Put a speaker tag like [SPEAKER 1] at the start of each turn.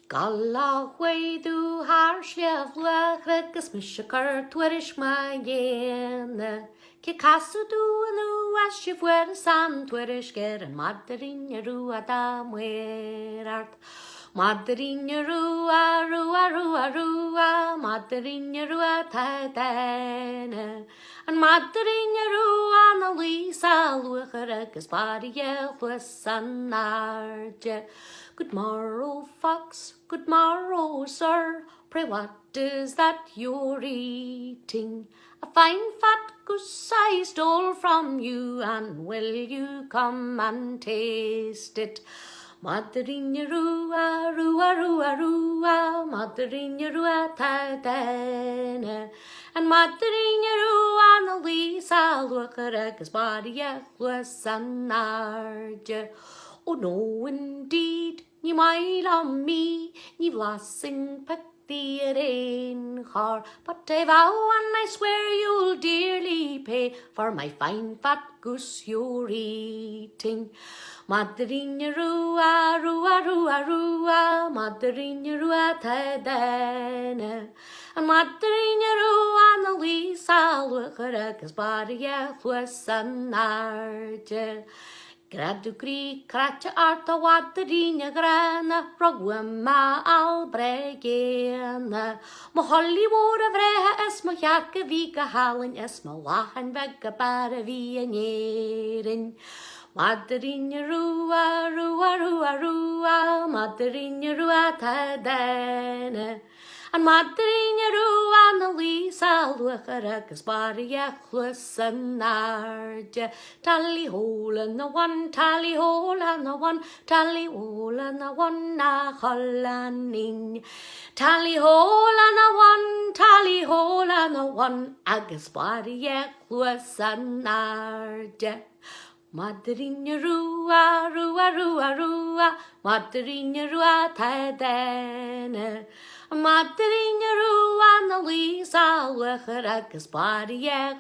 [SPEAKER 1] Galla whaidú thar Sliabh Luachra agus mise tuairisc ghéanna. Ke chasadh anuas si fuaireas tuairisc an Maidrín Rua amhrán. Maidrín Rua, Rua, Rua, Rua, Maidrín Rua Diane. An Maidrín Rua na Sliabh Luachra agus breá. Good morrow, fox, good morrow, sir. Pray, what is that you're eating? A fine fat goose I stole from you, and will you come and taste it? Maidrín Rua, Rua, Rua, Rua, Maidrín Rua Diane. And Maidrín Rua na Sliabh Luachra agus breá. Oh no, indeed, you might on me, you blasting peck the rain car, but I vow and I swear you'll dearly pay for my fine fat goose you're eating. Maidrín Rua, Rua, Rua, Rua, Maidrín Rua Diane. And Maidrín Rua na Sliabh Luachra agus breá. Gradu grí cratcha arta wadríne grana rogwama albre ghéanna. Ma holly war a breá es ma chearca víga halin es ma lahan vega bara vi a nérin. Maidrín Rua, Rua, Rua, Rua, Maidrín Rua Diane. And Maidrín Rua na Sliabh Luachra agus breá. Tally hole and the one, tally hole and the one, tally hole and the one na chollaning. Tally hole and the one, tally hole and the one, agus breá. Maidrín Rua, Rua, Rua, Rua, Maidrín Rua Diane. Maidrín Rua na Sliabh Luachra agus breá.